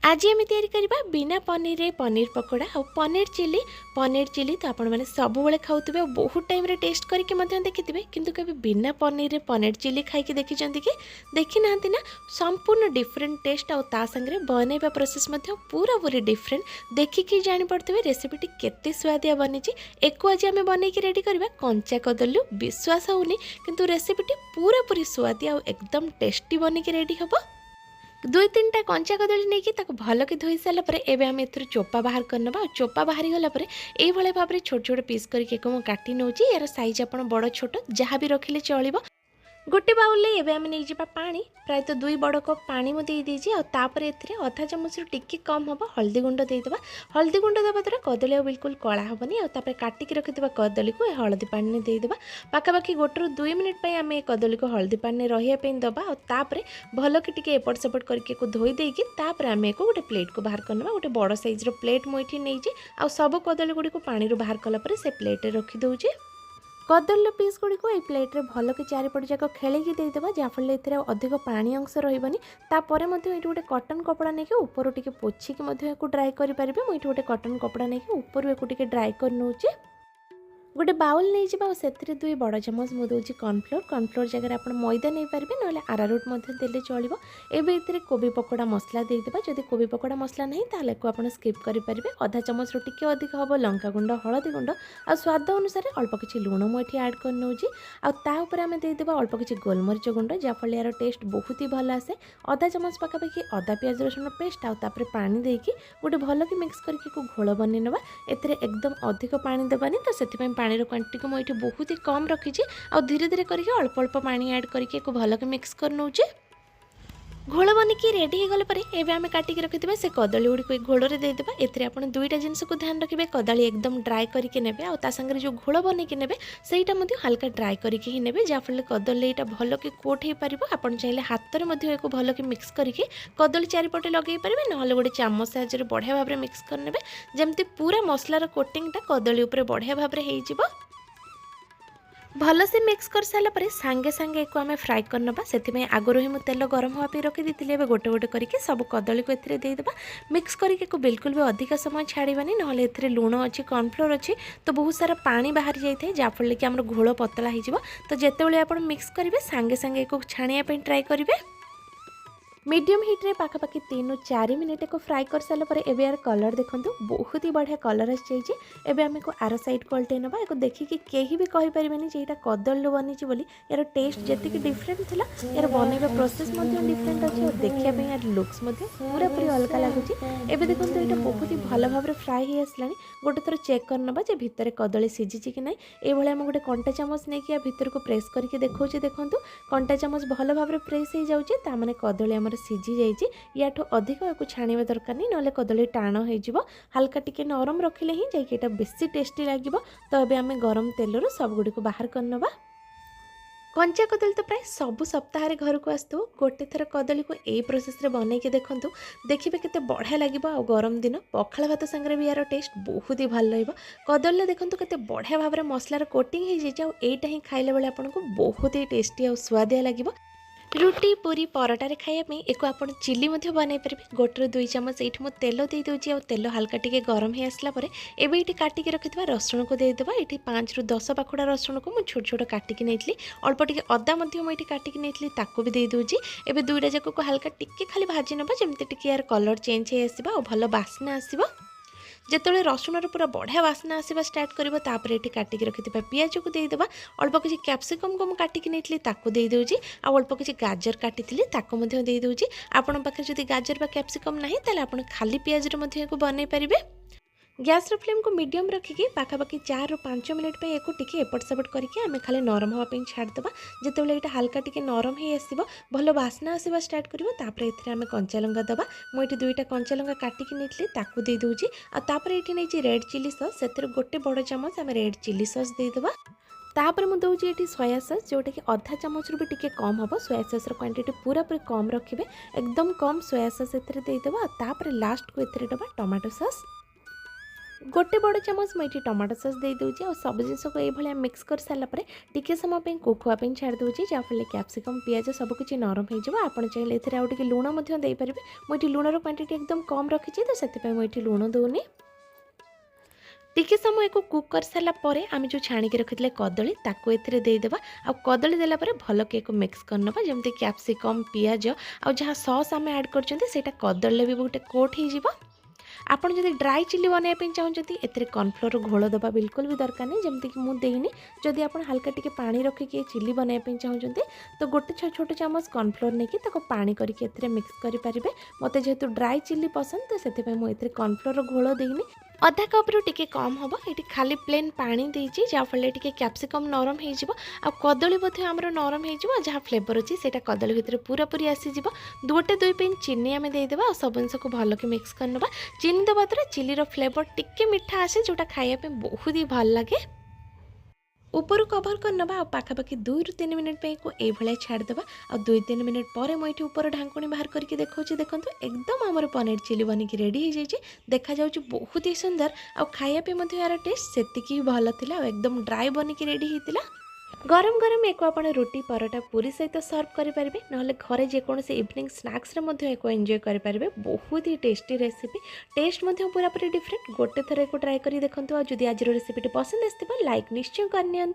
आज आम तैयारी करबा बिना पनीर रे पनीर पकोड़ा और पनीर चिली तो आपण मैंने सबुबले खाऊे बहुत टाइम रे टेस्ट करके देखिथे किंतु कभी बिना पनीर रे पनीर चिली खाई देखी कि देखी ना ना संपूर्ण डिफरेंट टेस्ट और ता संगे बनैबा प्रोसेस पूरा पूरी डिफरेंट देखिकी जानी पड़ते रेसिपीटी केते स्वादिया बनी एको आज आम बनई रेडी करबा कंचा कदली विश्वास होनी किंतु रेसिपीटी पूरा पूरी स्वादिया और एकदम टेस्टी बनिकी रेडी हम। 2-3टा कंचा कदली नहीं भल के धोई सारापर एवं आम एथर चोपा बाहर करना चोपा बाहरी गलापर ये भाव में छोट छोट पीस करके काटी नौ यार साइज आप बड़ छोट जहाँ भी रखिले चलो। गोटे बाउल एवं आम नहीं जावा पानी प्रायतः 2 बड़ कप पानी मुझे आपर अधा चामच टिके कम हम हल्दी गुंड देदेबा। हल्दी गुंड देवा द्वारा कदली बिल्कुल कला हेनी और काटिक रखिଥିବା कदली को हल्दी पानी देदेबा। पाखापाखि 1-2 मिनिट आम कदली को हल्दी पानी रही दबा और भल कि टे एपट सेपट करके धोई देकी आम एक गोटे प्लेट को बाहर करना गोटे बड़ साइज प्लेट मुझे नहीं आ सब कदली गुड़ी को पानी बाहर कलापर से प्लेट रखिदे। कदली पीस गुड़ी को ये प्लेट रे भल के चारिपट जाक खेलिकी देदेबा जहाँफल अधिक पानी अंश रही तापर ये गोटे कटन कपड़ा नहीं ऊपर टे पोछिकी ड्राए करेंगे। मुझे गोटे कटन कपड़ा नहीं ऊपर टे ड्राए कर नौचे। गोटे बाउल नहीं जावा से 2 बड़ चामच मुझे कॉर्नफ्लोर जगह आप मैदा नहीं पारे ना आरारूट देले चलो। एवं ये कोबी पकोड़ा मसला देदेबा जदि कोबी पकोड़ा मसला नहीं ताले को आप स्किप करेंगे। आधा चामच टिके अधिक हम लंका गुंड हलदी गुंड और स्वाद अनुसार अल्प किसी लुण मुझे ऐड कर नौची आउे आम देदेबा अल्प किसी गोलमरीच गुंड जहाँफल यार टेस्ट बहुत ही भल आसे। आधा चामच पाखापाखि अदा पियाज रसुण पेस्ट आउे पानी देकी गोटे भल कि मिक्स करके घोल बन ना एथे एकदम अधिक पानी देवानी तो से पानी क्वांटिटी को मुझे बहुत ही कम रखी और धीरे धीरे करके अल्प अल्प पानी ऐड करके भल के मिक्स कर नौचे। घोल बनिकी रेडी हो गला परे एबे आमे काटिक रखिथिबा से कदली गुडी को घोल रे देदेबा। एथरे आपण दुईटा जिंस को ध्यान रखिबे कदली एकदम ड्राई करके नेबे और ता संगे जो घोल बनिकी नेबे सेटा मध्ये हल्का ड्राई करके ही नेबे जाफल कदली एटा भलो के कोट हे परिबो। आपण चाहिले हाथ रे मध्ये एको भलो के मिक्स करके कदली चारिपटे लगे परिबे नहले गोटे चामच साहाय्य रे बढ़िया भाबरे मिक्स कर नेबे जेमति पूरा मसलार कोटिंगटा कदली ऊपर बढ़िया भाबरे हेइ जिवो। भल से मिक्स कर सारा पर सांगे सांगे एक आम फ्राए करना से आगुरी ही मुझे तेल गरम हाँपी रखी दी गोटे गोटे करके सब कदली को एथे देदेबा मिक्स करके बिल्कुल भी अधिक समय छाड़बानी ना ए लुण अच्छी कॉर्नफ्लोर अच्छी तो बहुत सारा पानी बाहरी जाए जहाँफल कि आम घोल पतला हो तो जिते आप मिक्स करेंगे सांगे सांगे एक छाणिया ट्राए करेंगे। मीडियम हिट रे पाखापाखि 3-4 मिनिट को फ्राए कर सारा पर एबे यार कलर देखो बहुत ही बढ़िया कलर आसी एबे आम को आर साइड को उल्टे ना एक देखिए कहीं भी कही पारे जे यहाँ कदली बनी बोली यार टेस्ट जी डिफरेंट थी यार बनैबा प्रोसेस डिफरेंट अच्छे और देखा यार लुक्स पूरा पूरी अलग लगुच। एबे देखो यहाँ बहुत ही भल भाव फ्राए हो आसला गोटे थर चेक करना भितर कदली सीझी कि ना ये आम गोटे कंटा चामच नहीं भितर को प्रेस करके देखा देखूँ कंटा चामच भल भाव प्रेस हो जाए कदली आम सीझी जाइए याठू अधिक या छाणा दरकार नहीं ना कदली टाण हो हल्का टिके नरम रखिले ही जाइए बेसी टेस्टी लगे। तो अभी आम गरम तेलर सब गुड़ी को बाहर करनवा। कंचा कदली तो प्राय सब सप्ताह घर को आसो गोटे थर कदली को यही प्रोसेस रे बनईके देखूँ देखिए केते बढ़िया लगे और गरम दिन पखाल भात संगे भी यार टेस्ट बहुत ही भल रही। कदली देखूँ केते बढ़िया भाव में मसलार कोटिंग हो जाए यहीटा ही खाइला बेले आपको बहुत ही टेस्टी और स्वादिया लगे। रुटी पूरी पराटारे खाइबा एक आप चिली बनई पारे गोटे 2 चामच ये मुझे तेल दे दूसरी और तेल हल्का टिके गरम हो आसला एवं ये काटिक रखिथा रसुण को देदेबा। ये 5-10 पाखुड़ा रसुण को मुझे छोट छोट काटिक नहीं अल्प टिके अदा मुझे काटिक नहीं भी दे दूसरी एवं दुईटा जाक को हल्का टिके खाली भाजी नवा जमती टिके यार कलर चेंज हो आसवा और भल बास्ना आसवा। जिते रसुणर पूरा बढ़िया बास्ना आसवा स्टार्ट कर ये काटिक रखिथा पियाज को देदेबा अल्प किसी कैप्सिकम को काटिक नहीं दे दूसरी आ अल्प किसी गाजर काटी दे दूसरी। आपण पाखे जदि गाजर बा कैप्सिकम नहीं ताले आपण खाली पियाज को बनई पारे। गैस फ्लेम को मीडियम रखिकी पाखापाखि 4-5 मिनिट पे एक टिके एपट सेपट करके आम खाली नरम हाँपी छाड़देबा जिते यहाँ हल्का टिके नरम हो आसो भल बास्ना आसवा स्टार्ट कर आम कंचा लंका दबा। मुझे 2टा कंचा लंका काटिक नहीं दे दूसरी आपर ये नहीं रेड चिली सॉस से गोटे बड़ चामच आम रेड चिली सॉस देदेबा। तापर मुझे दूसरी ये सोया सॉस जोटा कि अधा चामच भी टिके कम हम सोया सॉस क्वांटिटी पूरा पूरी कम रखिए एकदम कम सोया सॉस देदेबा। तापर लास्ट को एथे दबा टमाटो सॉस गोटे बड़ चामच मुझे टमाटो सॉस दे दूँगी और सब जिन को ये मिक्स कर सारापर टिके समय कुक होगापी छाड़ दूँगी जहाँफल कैप्सिकम पियाज सबकिछ नरम हो आप चाहिए आउ टे लुण देपारे मुझे लुणर क्वांटिटी एकदम कम रखी तो से मुझे लुण दूनी टिके समय को कुक कर सारापर आम जो छाणिक रखी कदली ताको एथिरे देदेबा आ कदली देला परे भल के मिक्स करनबा जमती कैप्सिकम पियाज आ जहाँ सॉस आम ऐड कर कदली भी गोटे कोट हो आपड़ जब ड्राई चिली बनवाई चाहते एथे कॉर्नफ्लोर घोल दबा बिल्कुल भी दरकार नहीं जमती मुझे देनी जदि आप हल्का टिके पानी रखिकी चिली बनवाई चाहते तो गोटे छोट चामच कॉर्नफ्लोर नहीं पानी करके मिक्स करेंगे मत जेहेतु ड्राई चिली पसंद तो से मुझे कॉर्नफ्लोर घोल देनी अधा कप रु टिके कम हम ये खाली प्लेन पानी देती जहाँफल टिके कैप्सिकम नरम हो कदली आमर नरम हो जहाँ फ्लेवर अच्छी से कदली भितर पूरा पूरी आसीज गोटे 2 पिन चीनी आम देदेबा और सब जिन को भल के मिक्स करनबा चीनी दबा द्वारा चिलीर फ्लेवर टिके मिठा आसे जोटा खाइबा बहुत ही भल लगे ऊपर कभर करनबा आ पाखापाखि 2 ରୁ 3 मिनट को ये छाड़देबा आ 2-3 मिनट पर मुझे ऊपर ढांकुणी बाहर करके देखा देखो एकदम आमर पनीर चिली बनिकी रेडी हो जाए देखा जाऊँ बहुत ही सुंदर आ खाइबा यार टेस्ट से भल था एकदम ड्राई बनिकी रेडी होता गरम गरम एक आप रोटी परोटा पूरी सहित सर्व करेंगे ना घरे जेकोसी इवनिंग स्नैक्स एक एंजॉय करेंगे बहुत ही टेस्टी रेसिपी टेस्ट पूरा पूरी डिफरेंट गोटे थर को ट्राए कर देखो जदि आज रेसिपी पसंद आसो लाइक निश्चय करनी।